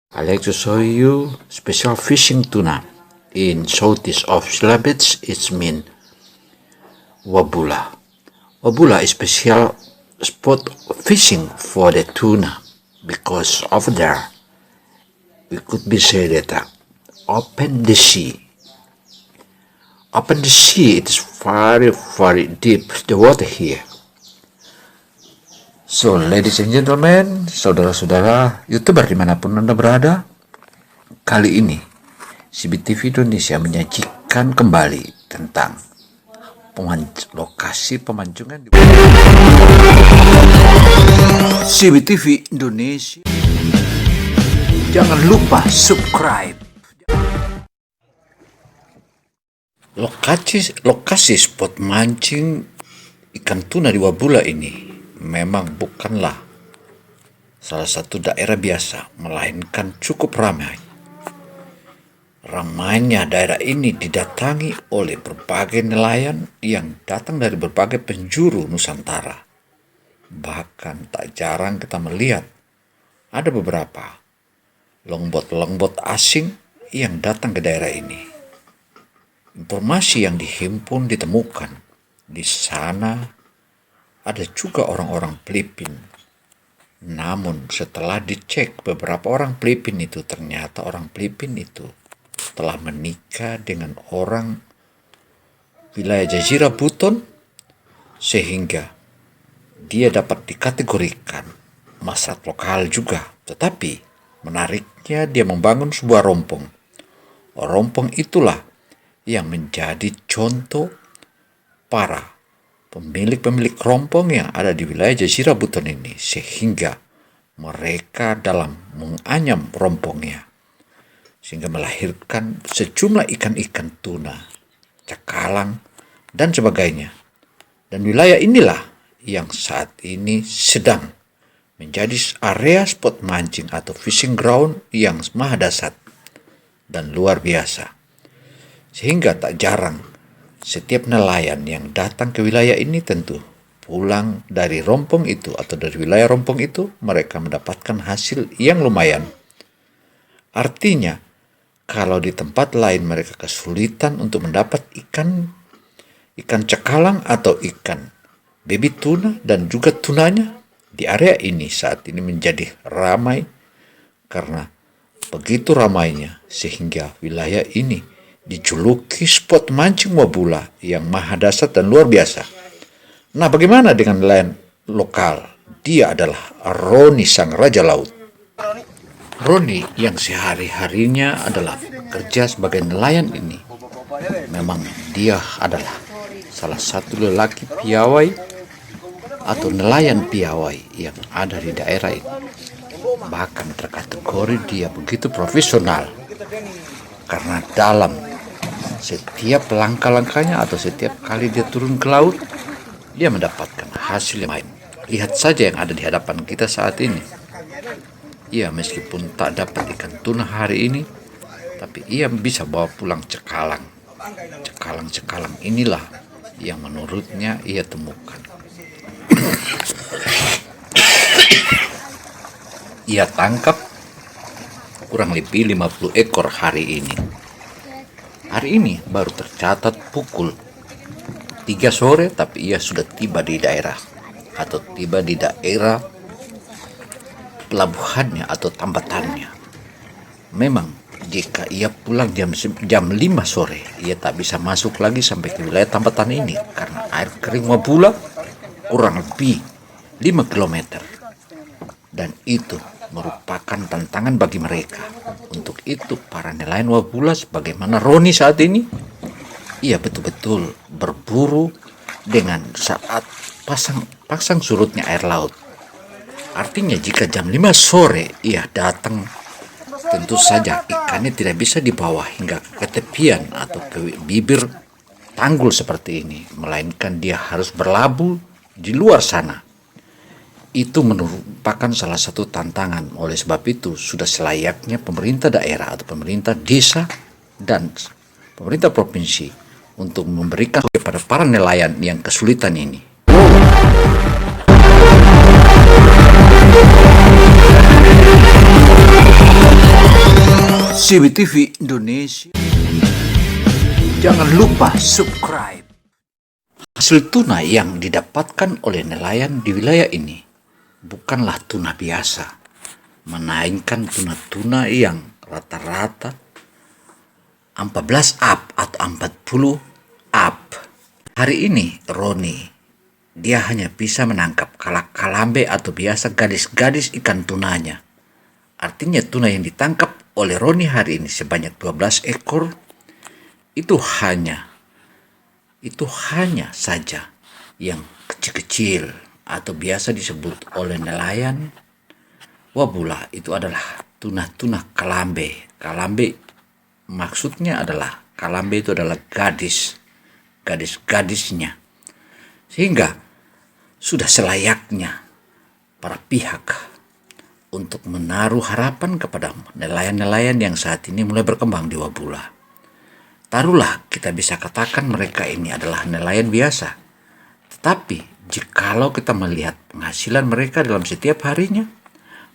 I like to show you special fishing tuna in southeast of Sulawesi. It's mean Wabula. Wabula is special spot fishing for the tuna because over there we could be say that open the sea. Open the sea, it is very deep the water here. So ladies and gentlemen, saudara-saudara YouTuber dimanapun Anda berada, kali ini CBTV Indonesia menyajikan kembali tentang lokasi pemancingan di CBTV Indonesia. Jangan lupa subscribe. Lokasi spot mancing ikan tuna di Wabula ini memang bukanlah salah satu daerah biasa, melainkan cukup ramai. Ramainya daerah ini didatangi oleh berbagai nelayan yang datang dari berbagai penjuru Nusantara. Bahkan tak jarang kita melihat ada beberapa longboat asing yang datang ke daerah ini. Informasi yang dihimpun ditemukan di sana ada juga orang-orang Filipina. Namun setelah dicek beberapa orang Filipina itu, ternyata orang Filipina itu telah menikah dengan orang wilayah Jazirah Buton, sehingga dia dapat dikategorikan masyarakat lokal juga. Tetapi menariknya dia membangun sebuah rompong. Rompong itulah yang menjadi contoh para pemilik rompong yang ada di wilayah Jazirah Buton ini, sehingga mereka dalam menganyam rompongnya sehingga melahirkan sejumlah ikan-ikan tuna, cakalang, dan sebagainya. Dan wilayah inilah yang saat ini sedang menjadi area spot mancing atau fishing ground yang maha dahsyat dan luar biasa. Sehingga tak jarang setiap nelayan yang datang ke wilayah ini tentu pulang dari rompong itu atau dari wilayah rompong itu mereka mendapatkan hasil yang lumayan. Artinya kalau di tempat lain mereka kesulitan untuk mendapat ikan cakalang atau ikan baby tuna dan juga tunanya, di area ini saat ini menjadi ramai karena begitu ramainya sehingga wilayah ini dijuluki spot mancing Wabula yang maha dahsyat dan luar biasa. Nah, bagaimana dengan nelayan lokal? Dia adalah Roni sang raja laut. Roni yang sehari-harinya adalah kerja sebagai nelayan ini, memang dia adalah salah satu lelaki piawai atau nelayan piawai yang ada di daerah ini. Bahkan terkategori dia begitu profesional karena dalam setiap langkah-langkahnya atau setiap kali dia turun ke laut, dia mendapatkan hasil yang lain. Lihat saja yang ada di hadapan kita saat ini. Ia meskipun tak dapat ikan tuna hari ini, tapi ia bisa bawa pulang cakalang. Cakalang inilah yang menurutnya ia temukan. Ia tangkap kurang lebih 50 ekor hari ini. Hari ini baru tercatat pukul 3 sore, tapi ia sudah tiba di daerah atau tiba di daerah pelabuhannya atau tambatannya. Memang jika ia pulang jam 5 sore, ia tak bisa masuk lagi sampai ke wilayah tambatan ini karena air kering Wabula kurang lebih 5 km. Dan itu merupakan tantangan bagi mereka. Untuk itu para nelayan Wabula sebagaimana Roni saat ini, ia betul-betul berburu dengan saat pasang surutnya air laut. Artinya jika jam 5 sore ia datang, tentu saja ikannya tidak bisa dibawa hingga ke tepian atau ke bibir tanggul seperti ini, melainkan dia harus berlabuh di luar sana. Itu merupakan salah satu tantangan. Oleh sebab itu sudah selayaknya pemerintah daerah atau pemerintah desa dan pemerintah provinsi untuk memberikan kepada para nelayan yang kesulitan ini. CBTV Indonesia. Jangan lupa subscribe. Hasil tuna yang didapatkan oleh nelayan di wilayah ini bukanlah tuna biasa, melainkan tuna-tuna yang rata-rata 14 up atau 40 up. Hari ini Roni, dia hanya bisa menangkap kalak-kalambe atau biasa gadis-gadis ikan tunanya. Artinya tuna yang ditangkap oleh Roni hari ini sebanyak 12 ekor itu hanya saja yang kecil-kecil atau biasa disebut oleh nelayan wabula. Itu adalah tuna-tuna kalambe. Kalambe maksudnya adalah kalambe itu adalah gadis-gadisnya. Sehingga sudah selayaknya para pihak untuk menaruh harapan kepada nelayan-nelayan yang saat ini mulai berkembang di Wabula. Taruhlah kita bisa katakan mereka ini adalah nelayan biasa. Tetapi jikalau kita melihat penghasilan mereka dalam setiap harinya,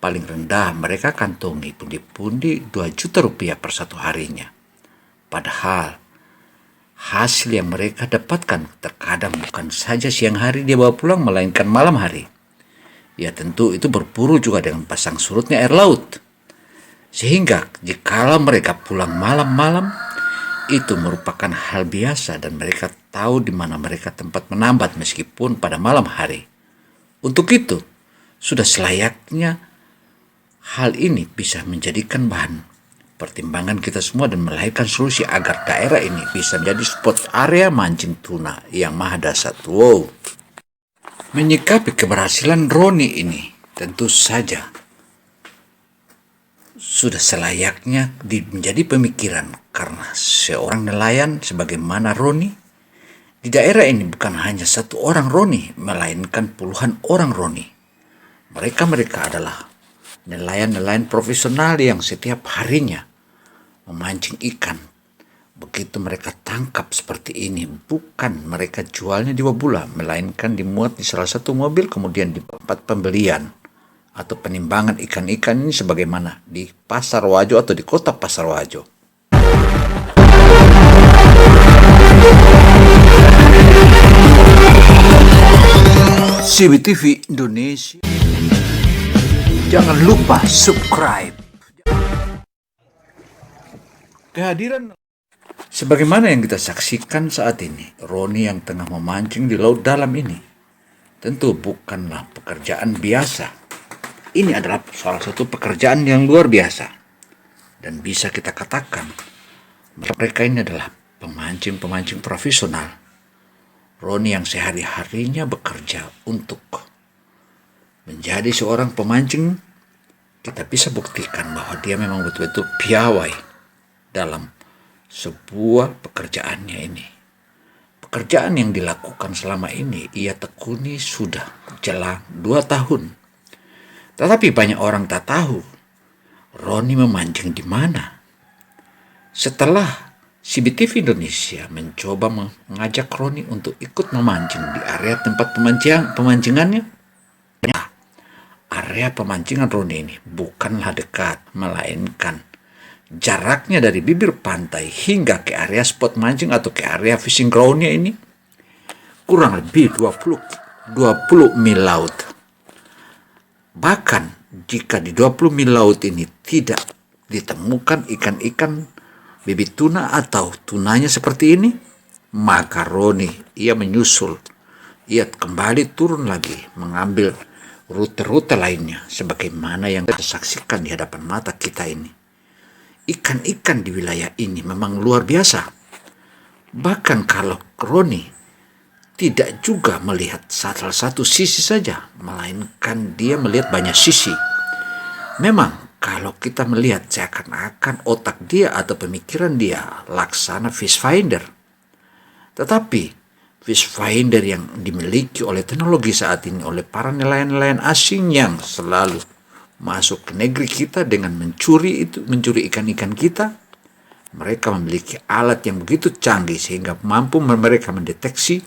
paling rendah mereka kantongi pundi-pundi 2 juta rupiah per satu harinya. Padahal hasil yang mereka dapatkan terkadang bukan saja siang hari dia bawa pulang, melainkan malam hari. Ya tentu itu berburu juga dengan pasang surutnya air laut. Sehingga jikalau mereka pulang malam-malam, itu merupakan hal biasa dan mereka tahu di mana mereka tempat menambat meskipun pada malam hari. Untuk itu, sudah selayaknya hal ini bisa menjadikan bahan pertimbangan kita semua dan melahirkan solusi agar daerah ini bisa menjadi spot area mancing tuna yang maha dahsyat. Wow. Menyikapi keberhasilan Roni ini, tentu saja sudah selayaknya menjadi pemikiran karena seorang nelayan sebagaimana Roni di daerah ini bukan hanya satu orang Roni, melainkan puluhan orang Roni. Mereka adalah nelayan-nelayan profesional yang setiap harinya memancing ikan. Begitu mereka tangkap seperti ini, bukan mereka jualnya di Wabula, melainkan dimuat di salah satu mobil kemudian di tempat pembelian atau penimbangan ikan-ikan ini sebagaimana di Pasar Wajo atau di kota Pasar Wajo. CBTV Indonesia. Jangan lupa subscribe. Kehadiran sebagaimana yang kita saksikan saat ini, Roni yang tengah memancing di laut dalam ini tentu bukanlah pekerjaan biasa. Ini adalah salah satu pekerjaan yang luar biasa. Dan bisa kita katakan, mereka ini adalah pemancing-pemancing profesional. Roni yang sehari-harinya bekerja untuk menjadi seorang pemancing, kita bisa buktikan bahwa dia memang betul-betul piawai dalam sebuah pekerjaannya ini. Pekerjaan yang dilakukan selama ini, ia tekuni sudah jelang 2 tahun. Tetapi banyak orang tak tahu Roni memancing di mana. Setelah CBTV Indonesia mencoba mengajak Roni untuk ikut memancing di area tempat pemancingannya, area pemancingan Roni ini bukanlah dekat, melainkan jaraknya dari bibir pantai hingga ke area spot mancing atau ke area fishing groundnya ini kurang lebih 20 mil laut. Bahkan jika di 20 mil laut ini tidak ditemukan ikan-ikan bibit tuna atau tunanya seperti ini, maka Roni ia menyusul, ia kembali turun lagi mengambil rute-rute lainnya sebagaimana yang kita saksikan di hadapan mata kita ini. Ikan-ikan di wilayah ini memang luar biasa. Bahkan kalau Roni tidak juga melihat salah satu sisi saja, melainkan dia melihat banyak sisi. Memang kalau kita melihat seakan-akan otak dia atau pemikiran dia laksana fish finder. Tetapi fish finder yang dimiliki oleh teknologi saat ini oleh para nelayan-nelayan asing yang selalu masuk ke negeri kita dengan mencuri ikan-ikan kita, mereka memiliki alat yang begitu canggih sehingga mampu mereka mendeteksi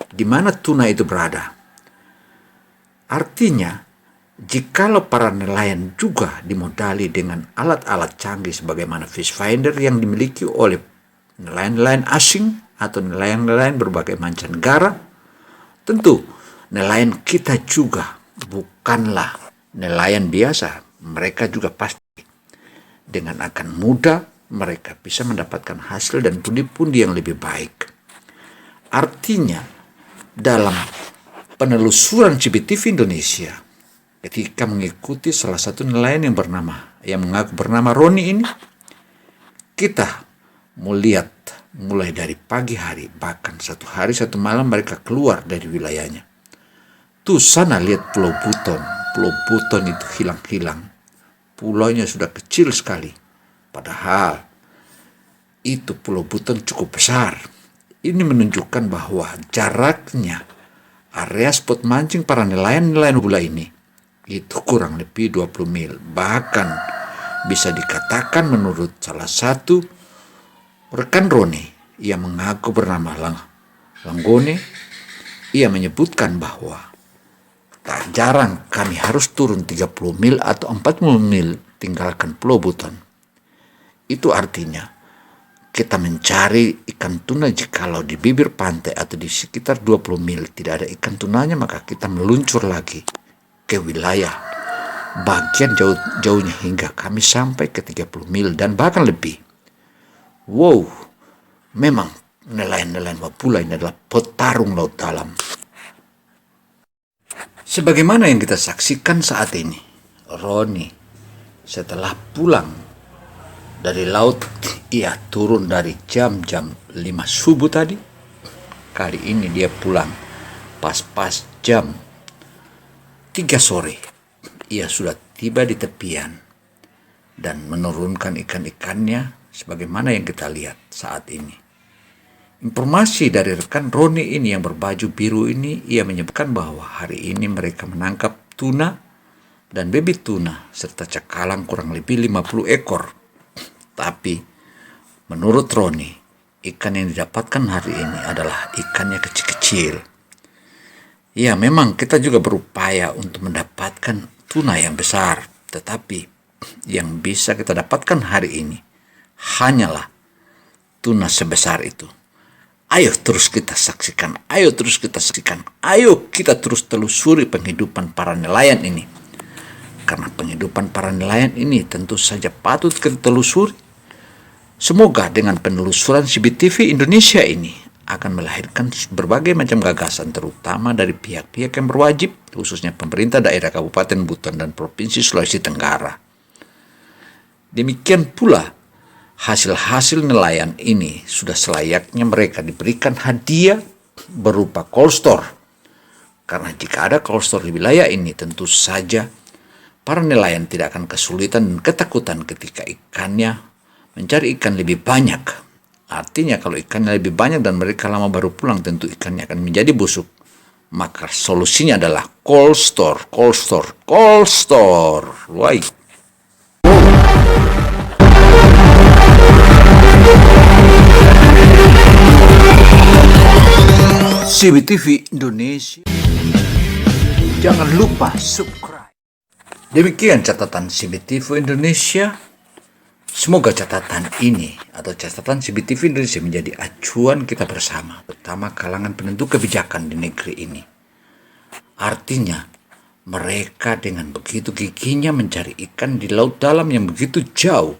di mana tuna itu berada. Artinya, Jikalau para nelayan juga dimodali dengan alat-alat canggih sebagaimana fish finder yang dimiliki oleh nelayan-nelayan asing atau nelayan-nelayan berbagai mancanegara, tentu nelayan kita juga bukanlah nelayan biasa. Mereka juga pasti dengan akan mudah mereka bisa mendapatkan hasil dan pundi-pundi yang lebih baik. Artinya, dalam penelusuran CBTV Indonesia, ketika mengikuti salah satu nelayan yang mengaku bernama Roni ini, kita melihat mulai dari pagi hari, bahkan satu hari satu malam mereka keluar dari wilayahnya. Tuh sana lihat Pulau Buton. Pulau Buton itu hilang-hilang. Pulaunya sudah kecil sekali. Padahal itu Pulau Buton cukup besar. Ini menunjukkan bahwa jaraknya area spot mancing para nelayan-nelayan hula ini itu kurang lebih 20 mil. Bahkan bisa dikatakan menurut salah satu rekan Roni yang mengaku bernama Langgone, ia menyebutkan bahwa tak jarang kami harus turun 30 mil atau 40 mil tinggalkan Pulau Buton. Itu artinya kita mencari ikan tuna jikalau di bibir pantai atau di sekitar 20 mil tidak ada ikan tunanya, maka kita meluncur lagi ke wilayah bagian jauhnya hingga kami sampai ke 30 mil dan bahkan lebih. Wow, memang nelayan-nelayan Mapula ini adalah petarung laut dalam. Sebagaimana yang kita saksikan saat ini, Roni setelah pulang dari laut, ia turun dari jam-jam 5 subuh tadi. Kali ini dia pulang pas-pas jam 3 sore. Ia sudah tiba di tepian dan menurunkan ikan-ikannya sebagaimana yang kita lihat saat ini. Informasi dari rekan Roni ini yang berbaju biru ini, ia menyebutkan bahwa hari ini mereka menangkap tuna dan baby tuna serta cakalang kurang lebih 50 ekor. Tapi menurut Roni, ikan yang didapatkan hari ini adalah ikannya kecil-kecil. Ya, memang kita juga berupaya untuk mendapatkan tuna yang besar, tetapi yang bisa kita dapatkan hari ini hanyalah tuna sebesar itu. Ayo terus kita saksikan, ayo kita terus telusuri penghidupan para nelayan ini. Karena penghidupan para nelayan ini tentu saja patut kita telusuri. Semoga dengan penelusuran CBTV Indonesia ini akan melahirkan berbagai macam gagasan, terutama dari pihak-pihak yang berwajib, khususnya pemerintah daerah Kabupaten Buton dan Provinsi Sulawesi Tenggara. Demikian pula, hasil-hasil nelayan ini sudah selayaknya mereka diberikan hadiah berupa cold store. Karena jika ada cold store di wilayah ini, tentu saja para nelayan tidak akan kesulitan dan ketakutan ketika ikannya mencari ikan lebih banyak. Artinya kalau ikannya lebih banyak dan mereka lama baru pulang, tentu ikannya akan menjadi busuk. Maka solusinya adalah cold store. Why? CBTV Indonesia. Jangan lupa subscribe. Demikian catatan CBTV Indonesia. Semoga catatan ini atau catatan CBTV Indonesia menjadi acuan kita bersama, terutama kalangan penentu kebijakan di negeri ini. Artinya, mereka dengan begitu giginya mencari ikan di laut dalam yang begitu jauh,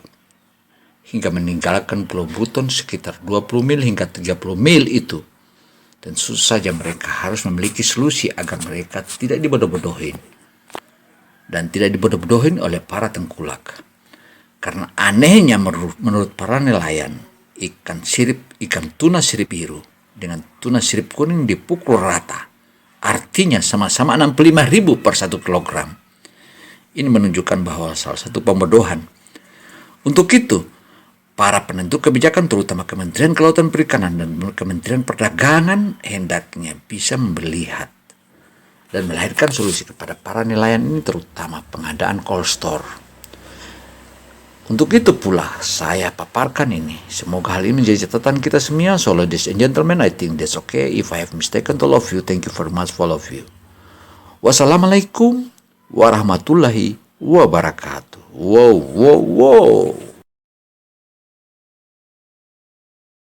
hingga meninggalkan Pulau Buton sekitar 20 mil hingga 30 mil itu. Tentu saja mereka harus memiliki solusi agar mereka tidak dibodoh-bodohin. Dan tidak dibodoh-bodohin oleh para tengkulak. Karena anehnya menurut para nelayan, ikan tuna sirip biru dengan tuna sirip kuning dipukul rata. Artinya sama-sama 65.000 per 1 kilogram. Ini menunjukkan bahwa salah satu pembodohan. Untuk itu, para penentu kebijakan terutama Kementerian Kelautan Perikanan dan Kementerian Perdagangan hendaknya bisa melihat dan melahirkan solusi kepada para nelayan ini, terutama pengadaan cold store. Untuk itu pula saya paparkan ini. Semoga hal ini menjadi catatan kita semua. So ladies and gentlemen, I think that's okay. If I have mistaken to all of you, thank you very much for all of you. Wassalamualaikum warahmatullahi wabarakatuh. Wow, wow, wow.